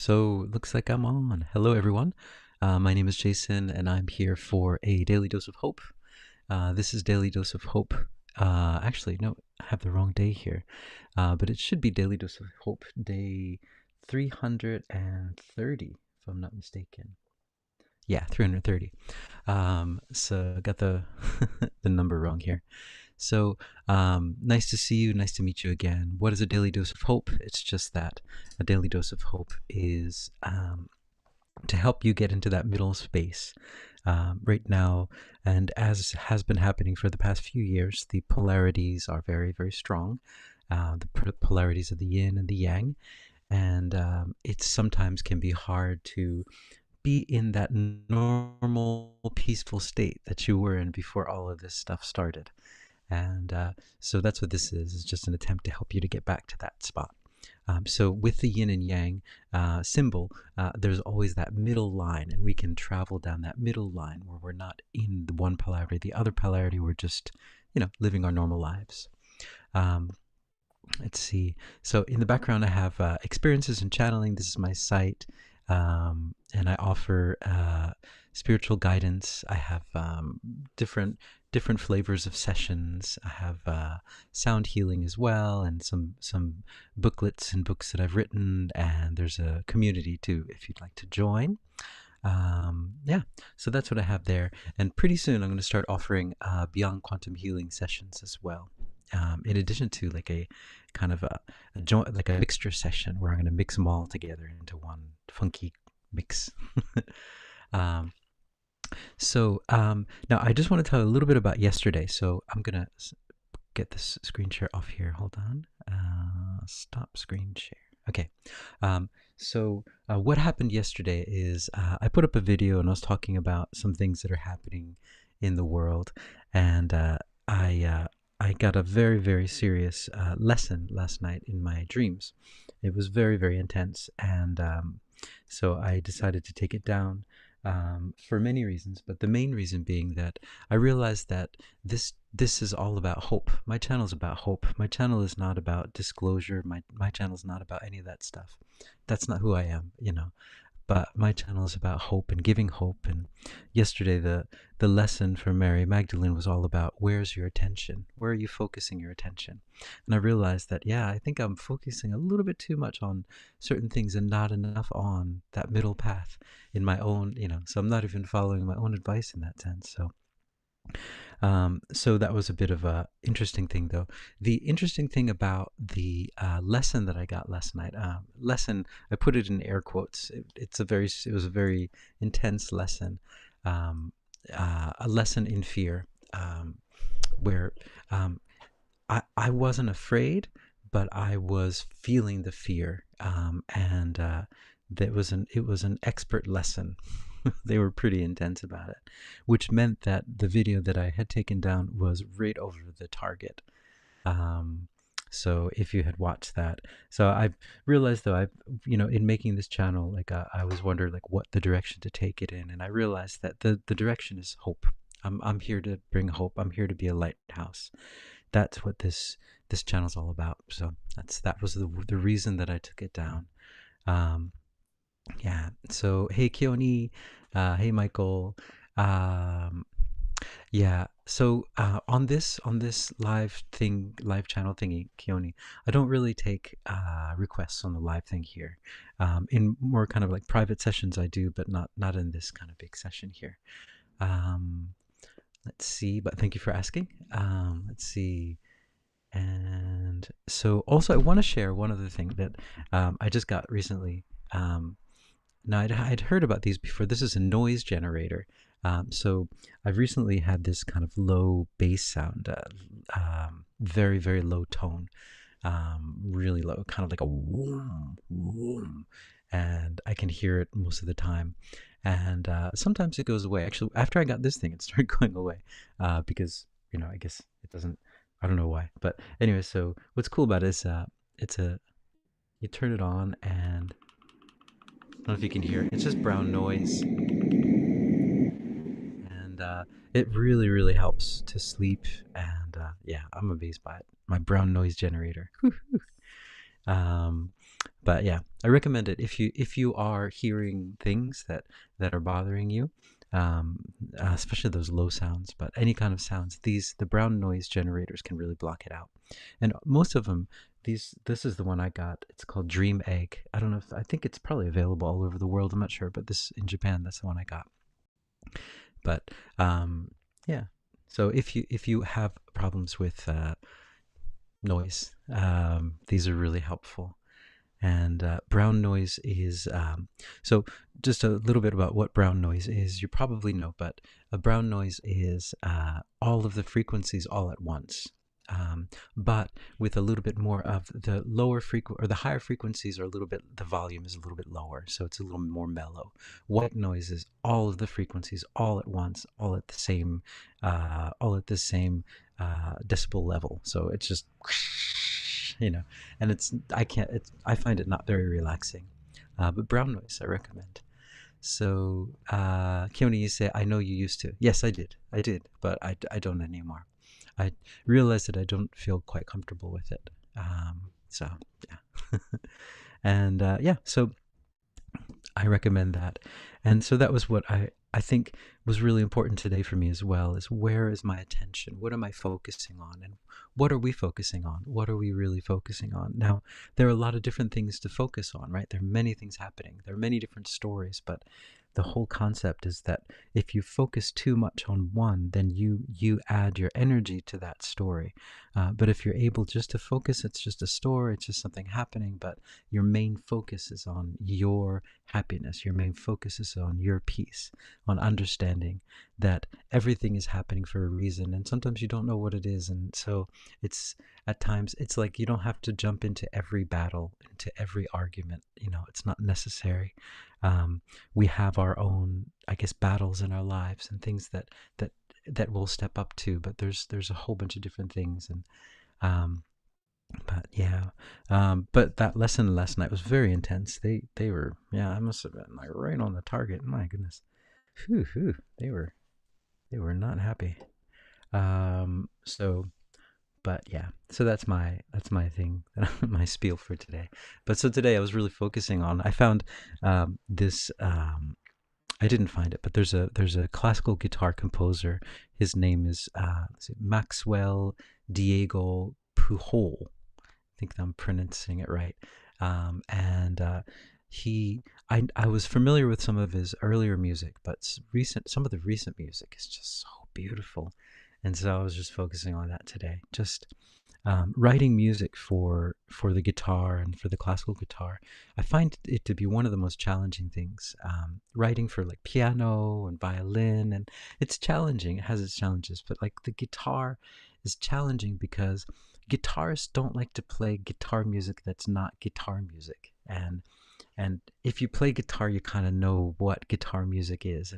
So looks like I'm on. Hello, everyone. My name is Jason, and I'm here for a daily dose of hope. This is Daily Dose of Hope. Actually, no, I have the wrong day here, but it should be Daily Dose of Hope day 330, if I'm not mistaken. Yeah, 330. So I got the the number wrong here. So nice to see you. Nice to meet you again. What is a daily dose of hope? It's just that a daily dose of hope is to help you get into that middle space right now. And as has been happening for the past few years, the polarities are very, very strong. The polarities of the yin and the yang. And it sometimes can be hard to be in that normal, peaceful state that you were in before all of this stuff started. And so that's what this is just an attempt to help you to get back to that spot. So with the yin and yang symbol, there's always that middle line, and we can travel down that middle line where we're not in the one polarity, the other polarity, we're just, living our normal lives. Um, let's see. So in the background, I have experiences in channeling. This is my site, and I offer spiritual guidance. I have different flavors of sessions. I have sound healing as well, and some booklets and books that I've written. And there's a community too, if you'd like to join. Yeah, so that's what I have there. And pretty soon, I'm going to start offering beyond quantum healing sessions as well. In addition to like a kind of a joint, like a mixture session where I'm going to mix them all together into one funky mix. um, now I just want to tell a little bit about yesterday. So I'm going to get this screen share off here. Hold on. Stop screen share. Okay. What happened yesterday is I put up a video and I was talking about some things that are happening in the world, and I got a very, very serious lesson last night in my dreams. It was very, very intense, and so I decided to take it down for many reasons, but the main reason being that I realized that this is all about hope. My channel is about hope. My channel is not about disclosure. My channel is not about any of that stuff. That's not who I am, but my channel is about hope and giving hope. And yesterday the lesson for Mary Magdalene was all about, where's your attention? Where are you focusing your attention? And I realized that, yeah, I think I'm focusing a little bit too much on certain things and not enough on that middle path in my own, so I'm not even following my own advice in that sense. So that was a bit of a interesting thing, though. The interesting thing about the lesson that I got last night, lesson, I put it in air quotes. It was a very intense lesson, a lesson in fear, where I wasn't afraid, but I was feeling the fear, and it was an expert lesson. They were pretty intense about it, which meant that the video that I had taken down was right over the target. So if you had watched that, so I've realized, though, in making this channel, like I was wondering like what the direction to take it in, and I realized that the direction is hope. I'm here to bring hope. I'm here to be a lighthouse. That's what this channel's all about. So that was the reason that I took it down. Um, yeah. So hey Keone, hey Michael. Um, yeah. So on this live channel thingy, Keone, I don't really take requests on the live thing here. In more kind of like private sessions I do, but not in this kind of big session here. Um, let's see. But thank you for asking. Let's see. And so also I want to share one other thing that I just got recently. Now, I'd heard about these before. This is a noise generator. So I've recently had this kind of low bass sound, very, very low tone, really low, kind of like a whoom, whoom. And I can hear it most of the time. And sometimes it goes away. Actually, after I got this thing, it started going away because, I guess it doesn't, I don't know why. But anyway, so what's cool about it is you turn it on, and I don't know if you can hear it. It's just brown noise, and it really, really helps to sleep. And yeah, I'm amazed by it. My brown noise generator. um, But yeah, I recommend it if you are hearing things that are bothering you, especially those low sounds. But any kind of sounds, the brown noise generators can really block it out. And most of them, this is the one I got. It's called Dream Egg. I don't know if I think it's probably available all over the world. I'm not sure, but this in Japan, that's the one I got. But yeah. So if you have problems with noise, these are really helpful. And brown noise is so just a little bit about what brown noise is. You probably know, but a brown noise is all of the frequencies all at once. But with a little bit more of the lower frequency or the higher frequencies are a little bit, the volume is a little bit lower, so it's a little more mellow. White noise is all of the frequencies all at once, all at the same decibel level. So it's just, and I find it not very relaxing. But brown noise, I recommend. So, Keone, you say, I know you used to. Yes, I did. I did, but I don't anymore. I realized that I don't feel quite comfortable with it. So, yeah. And yeah, so I recommend that. And so that was what I think was really important today for me as well, is where is my attention? What am I focusing on? And what are we focusing on? What are we really focusing on? Now, there are a lot of different things to focus on, right? There are many things happening. There are many different stories, but the whole concept is that if you focus too much on one, then you add your energy to that story. But if you're able just to focus, it's just a story, it's just something happening, but your main focus is on your happiness. Your main focus is on your peace, on understanding that everything is happening for a reason. And sometimes you don't know what it is. And so it's at times, it's like you don't have to jump into every battle, into every argument. It's not necessary. We have our own, I guess, battles in our lives and things that we'll step up to. But there's a whole bunch of different things. And but yeah, but that lesson last night was very intense. They were, yeah, I must have been like right on the target. My goodness, whew, they were not happy. So, but yeah, so that's my thing, my spiel for today. But so today I was really focusing on. I found this. I didn't find it, but there's a classical guitar composer. His name is Maxwell Diego Pujol. I think I'm pronouncing it right. And I was familiar with some of his earlier music, but some of the recent music is just so beautiful. And so I was just focusing on that today. Just writing music for the guitar and for the classical guitar, I find it to be one of the most challenging things. Writing for like piano and violin, and it's challenging. It has its challenges, but like the guitar is challenging because guitarists don't like to play guitar music that's not guitar music. And if you play guitar, you kind of know what guitar music is,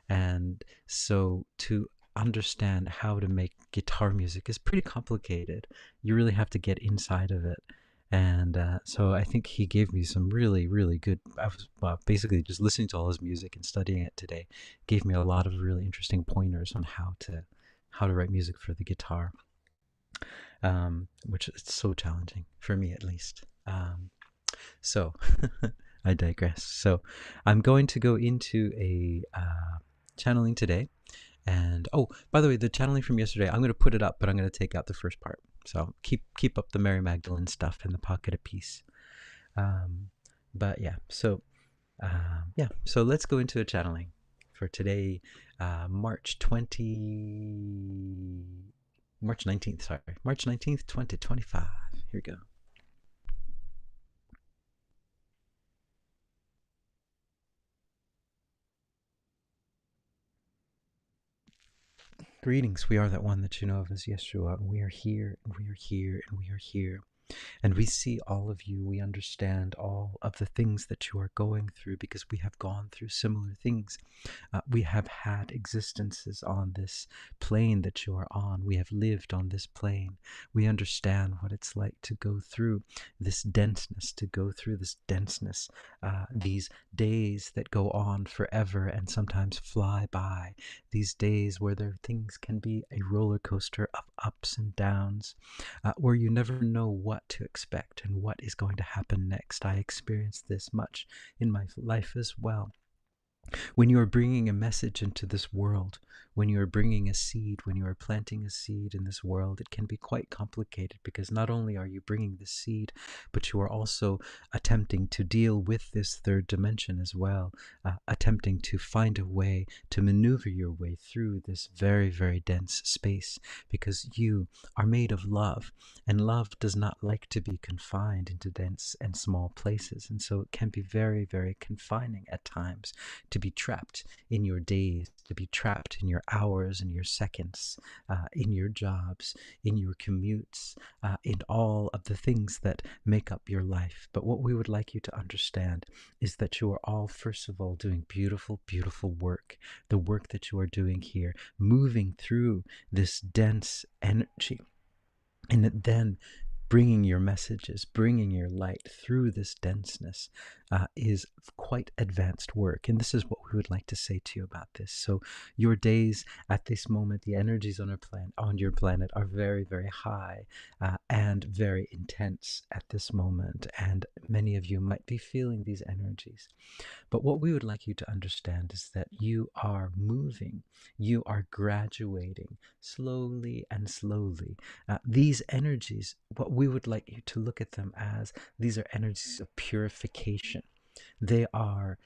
and so to understand how to make guitar music is pretty complicated. You really have to get inside of it. And so I think he gave me some really, really good. I was basically just listening to all his music and studying it today. Gave me a lot of really interesting pointers on how to write music for the guitar, which is so challenging for me at least. So I digress. So I'm going to go into a channeling today. And oh, by the way, the channeling from yesterday, I'm going to put it up, but I'm going to take out the first part. So keep up the Mary Magdalene stuff in the pocket of peace. But yeah, so so let's go into a channeling for today, March 19th, sorry, March 19th, 2025. Here we go. Greetings, we are that one that you know of as Yeshua, and we are here, and we are here, and we are here. And we see all of you. We understand all of the things that you are going through because we have gone through similar things. We have had existences on this plane that you are on. We have lived on this plane. We understand what it's like to go through this denseness, these days that go on forever and sometimes fly by, these days where things can be a roller coaster of ups and downs, where you never know what what to expect and what is going to happen next. I experienced this much in my life as well. When you are bringing a message into this world, when you are bringing a seed, when you are planting a seed in this world, it can be quite complicated, because not only are you bringing the seed, but you are also attempting to deal with this third dimension as well, attempting to find a way to maneuver your way through this very, very dense space, because you are made of love, and love does not like to be confined into dense and small places. And so it can be very, very confining at times to be trapped in your days, to be trapped in your hours and your seconds, in your jobs, in your commutes, in all of the things that make up your life. But what we would like you to understand is that you are all, first of all, doing beautiful, beautiful work. The work that you are doing here, moving through this dense energy, and then bringing your messages, bringing your light through this denseness, is quite advanced work. And this is what we would like to say to you about this. So your days at this moment, the energies on your planet are very, very high, and very intense at this moment. And many of you might be feeling these energies. But what we would like you to understand is that you are moving, you are graduating slowly and slowly. These energies, what we would like you to look at them as, these are energies of purification. They are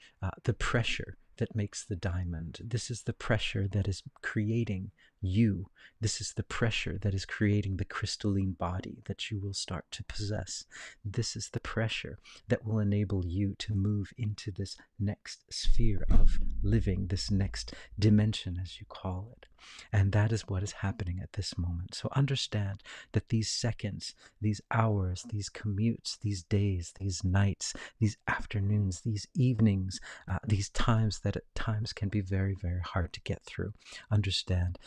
the pressure that makes the diamond. This is the pressure that is creating you. This is the pressure that is creating the crystalline body that you will start to possess. This is the pressure that will enable you to move into this next sphere of living, this next dimension, as you call it. And that is what is happening at this moment. So understand that these seconds, these hours, these commutes, these days, these nights, these afternoons, these evenings, these times that at times can be very, very hard to get through, understand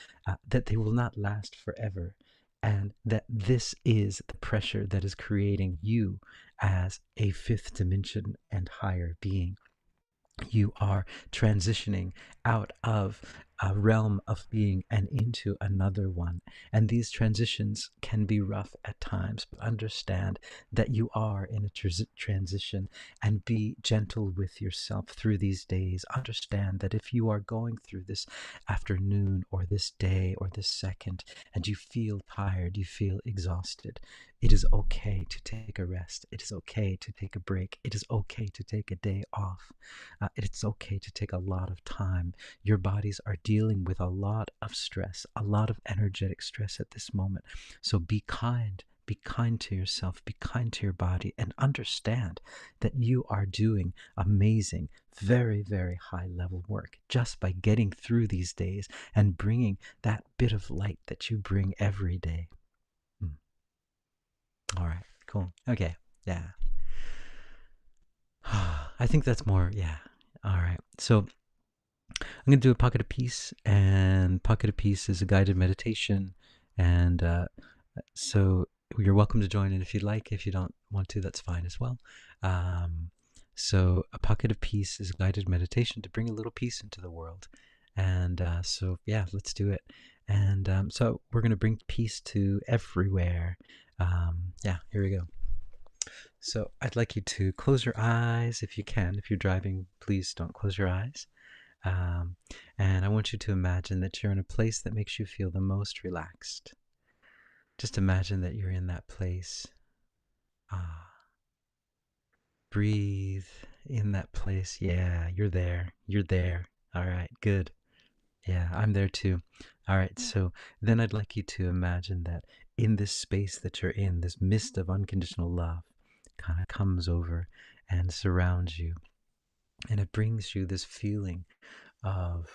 that they will not last forever, and that this is the pressure that is creating you as a fifth dimension and higher being. You are transitioning out of a realm of being and into another one. And these transitions can be rough at times, but understand that you are in a transition, and be gentle with yourself through these days. Understand that if you are going through this afternoon or this day or this second, and you feel tired, you feel exhausted, it is okay to take a rest. It is okay to take a break. It is okay to take a day off. It's okay to take a lot of time. Your bodies are dealing with a lot of stress, a lot of energetic stress at this moment. So be kind. Be kind to yourself. Be kind to your body, and understand that you are doing amazing, very, very high level work just by getting through these days and bringing that bit of light that you bring every day. All right, cool. Okay, yeah. I think that's more, yeah. All right, so I'm going to do a pocket of peace, and pocket of peace is a guided meditation. And so you're welcome to join in if you'd like. If you don't want to, that's fine as well. So a pocket of peace is a guided meditation to bring a little peace into the world. And so, yeah, let's do it. And so we're going to bring peace to everywhere. Yeah, here we go. So I'd like you to close your eyes if you can. If you're driving, please don't close your eyes. And I want you to imagine that you're in a place that makes you feel the most relaxed. Just imagine that you're in that place. Breathe in that place. Yeah, you're there. You're there. All right, good. Yeah, I'm there too. All right, so then I'd like you to imagine that in this space that you're in, this mist of unconditional love kind of comes over and surrounds you. And it brings you this feeling of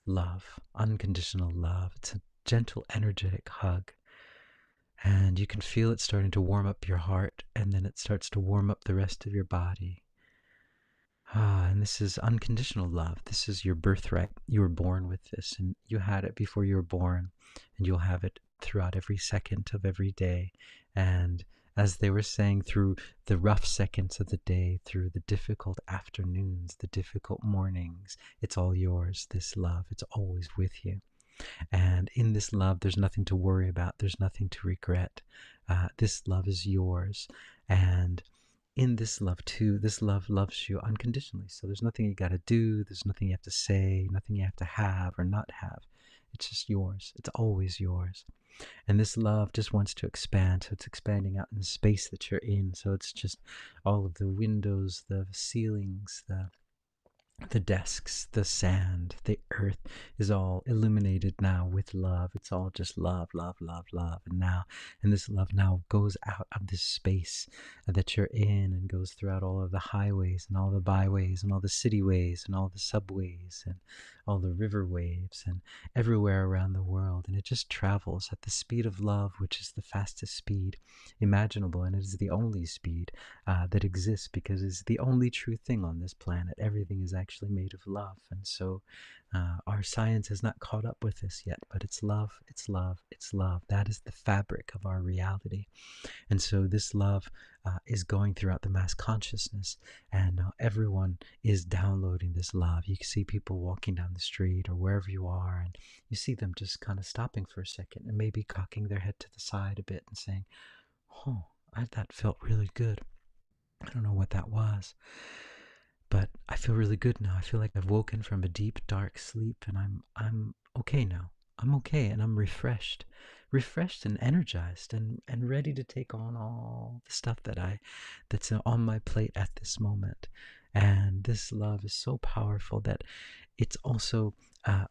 love, unconditional love. It's a gentle, energetic hug. And you can feel it starting to warm up your heart, and then it starts to warm up the rest of your body. And this is unconditional love. This is your birthright. You were born with this, and you had it before you were born, and you'll have it throughout every second of every day. And as they were saying, through the rough seconds of the day, through the difficult afternoons, the difficult mornings, it's all yours, this love. It's always with you. And in this love, there's nothing to worry about. There's nothing to regret. This love is yours. And in this love too, this love loves you unconditionally. So there's nothing you got to do. There's nothing you have to say, nothing you have to have or not have. It's just yours. It's always yours. And this love just wants to expand. So it's expanding out in the space that you're in. So it's just all of the windows, the ceilings, the desks, the sand, the earth is all illuminated now with love. It's all just love, love, love, love. And this love now goes out of this space that you're in and goes throughout all of the highways and all the byways and all the cityways and all the subways and all the river waves and everywhere around the world. And it just travels at the speed of love, which is the fastest speed imaginable. And it is the only speed that exists because it's the only true thing on this planet. Everything is actually made of love. And so our science has not caught up with this yet, but it's love, it's love, it's love. That is the fabric of our reality. And so this love is going throughout the mass consciousness, and everyone is downloading this love. You can see people walking down the street or wherever you are, and you see them just kind of stopping for a second and maybe cocking their head to the side a bit and saying, oh, that felt really good. I don't know what that was, but I feel really good now. I feel like I've woken from a deep, dark sleep, and I'm okay now. I'm okay, and I'm refreshed and energized and ready to take on all the stuff that's on my plate at this moment. And this love is so powerful that it's also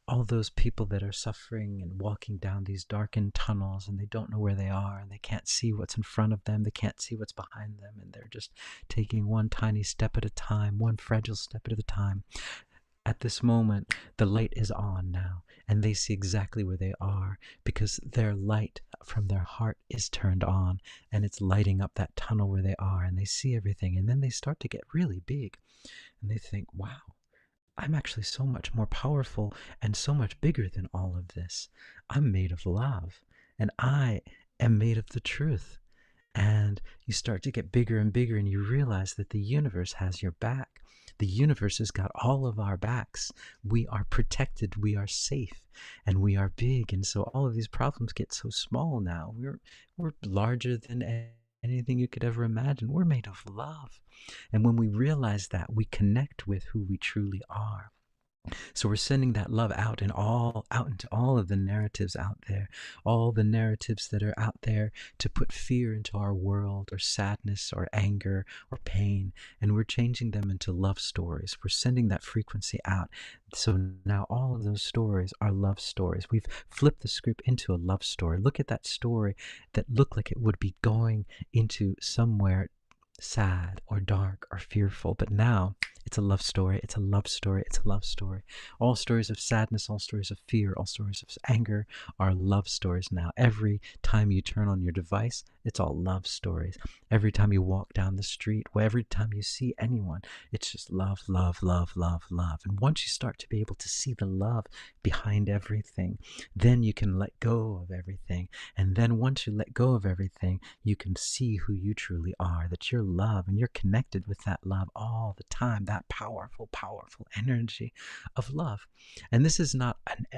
all those people that are suffering and walking down these darkened tunnels, and they don't know where they are, and they can't see what's in front of them, they can't see what's behind them, and they're just taking one tiny step at a time, one fragile step at a time. At this moment, the light is on now, and they see exactly where they are because their light from their heart is turned on, and it's lighting up that tunnel where they are, and they see everything. And then they start to get really big, and they think, wow, I'm actually so much more powerful and so much bigger than all of this. I'm made of love, and I am made of the truth. And you start to get bigger and bigger, and you realize that the universe has your back. The universe has got all of our backs. We are protected, we are safe, and we are big. And so all of these problems get so small now. We're larger than anything you could ever imagine. We're made of love. And when we realize that, we connect with who we truly are. So we're sending that love out into all of the narratives out there, all the narratives that are out there to put fear into our world, or sadness, or anger, or pain, and we're changing them into love stories. We're sending that frequency out. So now all of those stories are love stories. We've flipped the script into a love story. Look at that story that looked like it would be going into somewhere sad or dark or fearful, but now it's a love story. It's a love story. It's a love story. All stories of sadness, all stories of fear, all stories of anger are love stories now. Every time you turn on your device, it's all love stories. Every time you walk down the street, or every time you see anyone, it's just love, love, love, love, love. And once you start to be able to see the love behind everything, then you can let go of everything. And then once you let go of everything, you can see who you truly are, that you're love, and you're connected with that love all the time, that powerful, powerful energy of love. And this is not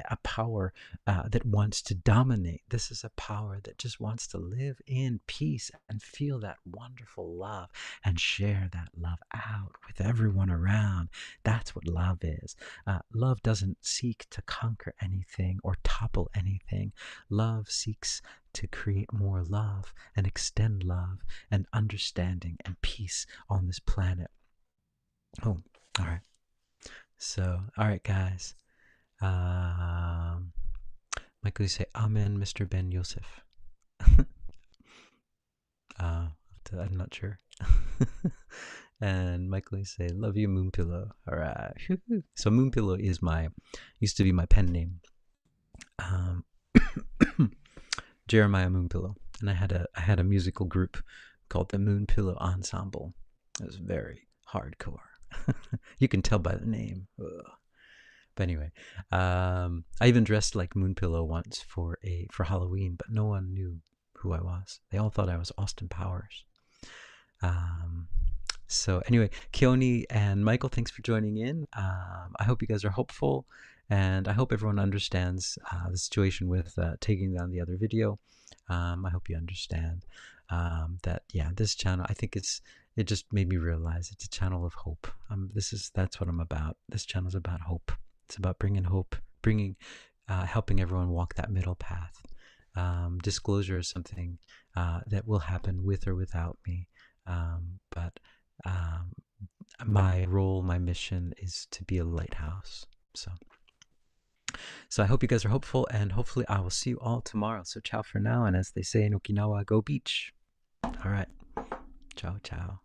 a power that wants to dominate. This is a power that just wants to live in peace and feel that wonderful love and share that love out with everyone around. That's what love is. Love doesn't seek to conquer anything or topple anything. Love seeks to create more love and extend love and understanding and peace on this planet. Oh, all right. So, all right, guys. Michael, you say, Amen, Mr. Ben Yosef. I'm not sure. And Michael, you say, love you, Moonpillow. All right. So Moonpillow used to be my pen name. Jeremiah Moonpillow. And I had a musical group called the Moonpillow Ensemble. It was very hardcore. You can tell by the name. Ugh. But anyway, I even dressed like Moonpillow once for Halloween, but no one knew who I was. They all thought I was Austin Powers. So anyway, Keone and Michael, thanks for joining in. I hope you guys are hopeful, and I hope everyone understands the situation with taking down the other video. I hope you understand that, yeah, this channel, I think it just made me realize it's a channel of hope. That's what I'm about. This channel is about hope. It's about bringing hope, helping everyone walk that middle path. Disclosure is something that will happen with or without me, but um, my role, my mission is to be a lighthouse. So I hope you guys are hopeful, and hopefully I will see you all tomorrow. So ciao for now, and as they say in Okinawa, go beach. All right, ciao, ciao.